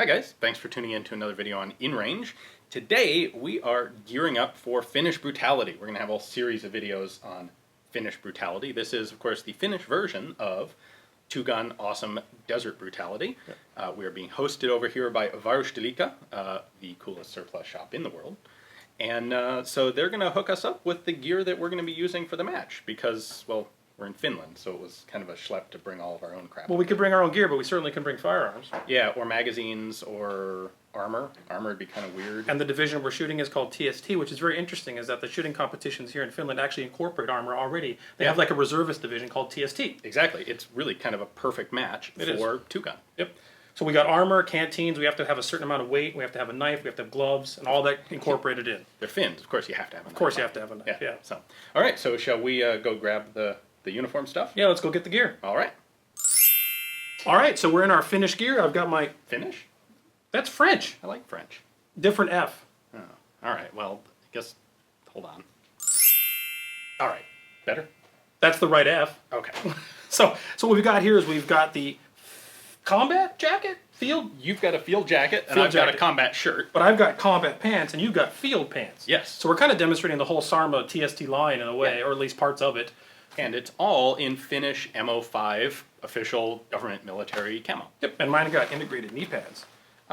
Hi guys, thanks for tuning in to another video on InRange. Today we are gearing up for Finnish Brutality. We're going to have a series of videos on Finnish Brutality. This is, of course, the Finnish version of two-gun awesome Desert Brutality. We are being hosted over here by Varusteleka, the coolest surplus shop in the world. And so they're going to hook us up with the gear that we're going to be using for the match because, well, we're in Finland, so it was kind of a schlep to bring all of our own crap. Well, we could bring our own gear, but we certainly can bring firearms. Yeah, or magazines, or armor. Armor would be kind of weird. And the division we're shooting is called TST, which is very interesting, is that the shooting competitions here in Finland actually incorporate armor already. They have like a reservist division called TST. Exactly. It's really kind of a perfect match for two-gun. Yep. So we got armor, canteens, we have to have a certain amount of weight, we have to have a knife, we have to have gloves, and all that incorporated in. They're Finns. Of course you have to have a knife. Of course you have to have a knife, yeah. So, all right, so shall we go grab the uniform stuff? Yeah, let's go get the gear. All right. All right, so we're in our Finnish gear. I've got my... Finnish? That's French. I like French. Different F. Oh, all right. Well, I guess, hold on. All right. Better? That's the right F. Okay. So what we've got here is we've got the combat jacket, field. You've got a field jacket, and I've got a combat shirt. But I've got combat pants, and you've got field pants. Yes. So we're kind of demonstrating the whole Sarma TST line in a way, or at least parts of it. And it's all in Finnish MO5 official government military camo. Yep, and mine got integrated knee pads.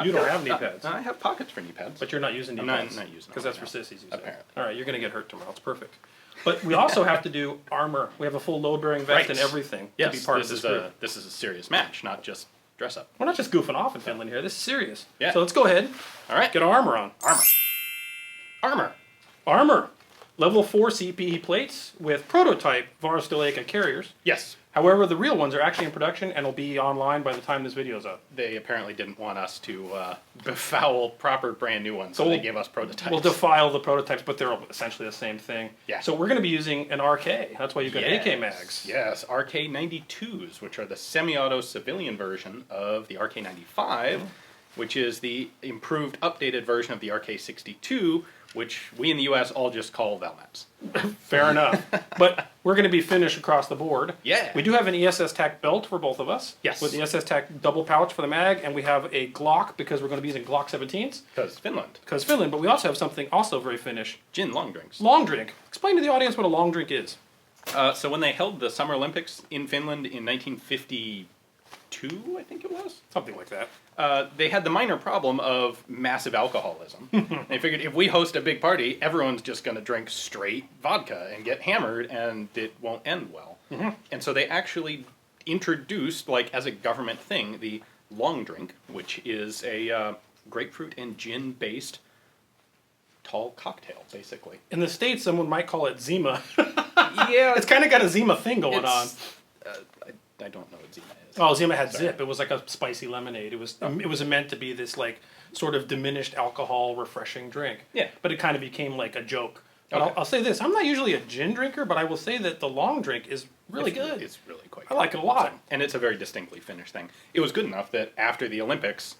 You don't have knee pads. I have pockets for knee pads. But you're not using knee pads. I'm not using them. Because that's for sissies, you said. Apparently. All right, you're going to get hurt tomorrow. It's perfect. But we also have to do armor. We have a full load-bearing vest and everything to be part of this group. This is a serious match, not just dress up. We're not just goofing off in Finland here. This is serious. Yeah. So let's go ahead. All right. Get our armor on. Armor. Armor. Armor. Level 4 CPE plates with prototype Varusteleka carriers. Yes. However, the real ones are actually in production and will be online by the time this video's up. They apparently didn't want us to befoul proper brand new ones, so they gave us prototypes. We'll defile the prototypes, but they're essentially the same thing. Yeah. So we're going to be using an RK. That's why you've got AK mags. Yes, RK92s, which are the semi-auto civilian version of the RK95, which is the improved, updated version of the RK62, which we in the U.S. all just call Velmaps. Fair enough. But we're going to be Finnish across the board. Yeah. We do have an ESS TAC belt for both of us. Yes. With the ESS TAC double pouch for the mag, and we have a Glock because we're going to be using Glock 17s. Because Finland. Because Finland, but we also have something also very Finnish. Gin long drinks. Long drink. Explain to the audience what a long drink is. So when they held the Summer Olympics in Finland in 1952, I think it was? Something like that. They had the minor problem of massive alcoholism. They figured if we host a big party, everyone's just going to drink straight vodka and get hammered, and it won't end well. And so they actually introduced, like as a government thing, the long drink, which is a grapefruit and gin-based tall cocktail, basically. In the States, someone might call it Zima. Yeah. It's kind of got a Zima thing going on. I don't know what Zima is. Oh, Zima had Zip. It was like a spicy lemonade. It was meant to be this like sort of diminished alcohol, refreshing drink. Yeah. But it kind of became like a joke. But Okay. I'll say this: I'm not usually a gin drinker, but I will say that the long drink is really good. It's really quite I good. like it a lot. And it's a very distinctly Finnish thing. It was good enough that after the Olympics,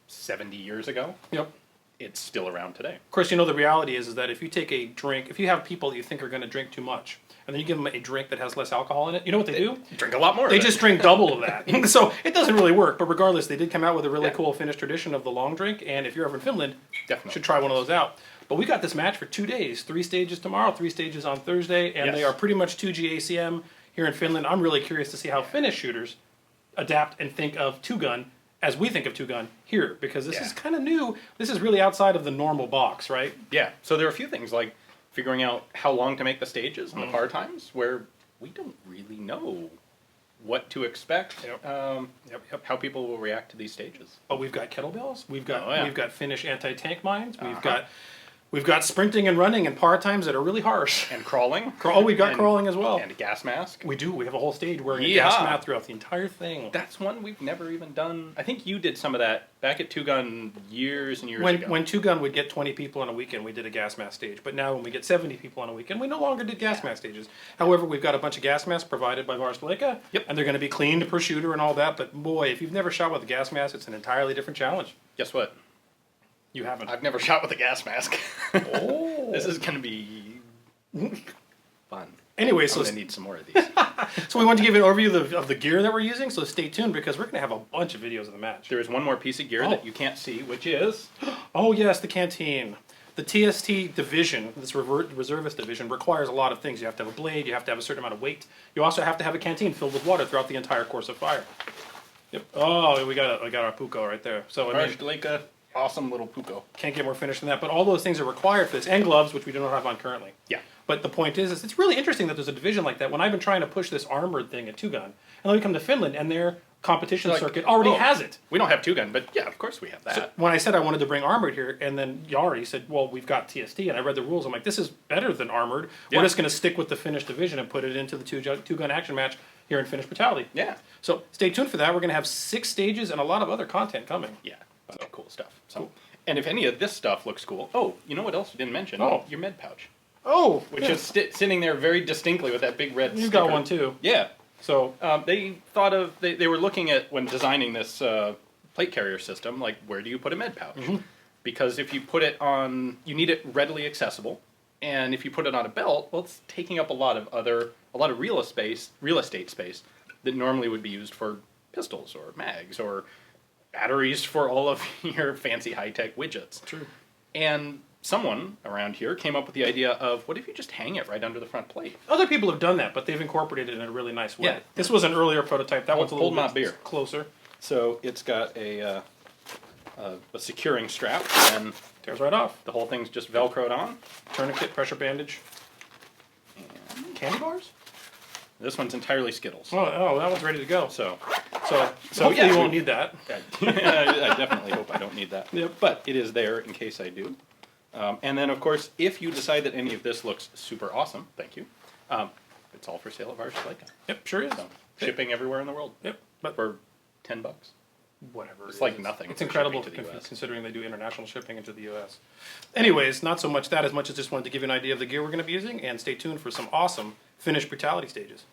70 years ago, Yep. it's still around today. Of course, you know the reality is that if you take a drink, if you have people that you think are going to drink too much, and then you give them a drink that has less alcohol in it, you know what they do? Drink a lot more. They of it. just drink double of that. So it doesn't really work. But regardless, they did come out with a really cool Finnish tradition of the long drink. And if you're ever in Finland, Definitely. should try one of those out. But we got this match for 2 days. 3 stages tomorrow, 3 stages on Thursday. And they are pretty much 2G ACM here in Finland. I'm really curious to see how Finnish shooters adapt and think of two-gun as we think of two-gun here. Because this is kind of new. This is really outside of the normal box, right? Yeah. So there are a few things like figuring out how long to make the stages and the par times where we don't really know what to expect, how people will react to these stages. But we've got kettlebells. We've got Finnish anti-tank mines. We've got sprinting and running and par times that are really harsh. And crawling. Oh, we've got crawling as well. And a gas mask. We do. We have a whole stage wearing a gas mask throughout the entire thing. That's one we've never even done. I think you did some of that back at Two Gun years and years ago. When Two Gun would get 20 people on a weekend, we did a gas mask stage. But now when we get 70 people on a weekend, we no longer did gas mask stages. However, we've got a bunch of gas masks provided by Varusteleka. Yep. And they're going to be cleaned per shooter and all that. But boy, if you've never shot with a gas mask, it's an entirely different challenge. Guess what? You haven't. I've never shot with a gas mask. Oh. This is going to be fun. Anyway, I'm so going to need some more of these. so we want to give you an overview of the gear that we're using. So stay tuned because we're going to have a bunch of videos of the match. There is one more piece of gear that you can't see, which is... Oh yes, the canteen. The TST division, this reservist division, requires a lot of things. You have to have a blade. You have to have a certain amount of weight. You also have to have a canteen filled with water throughout the entire course of fire. Yep. Oh, we got our puko right there. So Varusteleka, awesome little puko. Can't get more finished than that. But all those things are required for this, and gloves, which we do not have on currently. Yeah. But the point is it's really interesting that there's a division like that. When I've been trying to push this armored thing at Two Gun, and then we come to Finland, and their competition circuit already has it. We don't have Two Gun, but yeah, of course we have that. So when I said I wanted to bring armored here, and then Yari said, well, we've got TST, and I read the rules. I'm like, this is better than armored. Yeah. We're just going to stick with the Finnish division and put it into the Two Gun action match here in Finnish Brutality. Yeah. So stay tuned for that. We're going to have 6 stages and a lot of other content coming. Yeah, so cool stuff. So, and if any of this stuff looks cool, oh, you know what else you didn't mention? Oh. Your med pouch. Oh, Which is sitting there very distinctly with that big red You've sticker. got one too. Yeah. So They thought of, they were looking at, when designing this plate carrier system, like, where do you put a med pouch? Because if you put it on, you need it readily accessible. And if you put it on a belt, well, it's taking up a lot of real estate space that normally would be used for pistols or mags or batteries for all of your fancy high-tech widgets. True. And someone around here came up with the idea of, what if you just hang it right under the front plate? Other people have done that, but they've incorporated it in a really nice way. Yeah. This was an earlier prototype. That one's a little Hold my bit beer. closer. So it's got a securing strap, and Tears right off. the whole thing's just Velcroed on. Tourniquet, pressure bandage. And Candy bars? this one's entirely Skittles. Oh, that one's ready to go. So Hopefully yeah, you won't need that. I definitely hope I don't need that. Yep. But it is there in case I do. And then, of course, if you decide that any of this looks super awesome, thank you, it's all for sale at Varusteleka. Yep, sure is. So, shipping everywhere in the world. Yep, but For $10. whatever. It's it like is. nothing It's for incredible shipping to the US. considering they do international shipping into the U.S. Anyways, not so much that as much as just wanted to give you an idea of the gear we're going to be using, and stay tuned for some awesome Finnish Brutality stages.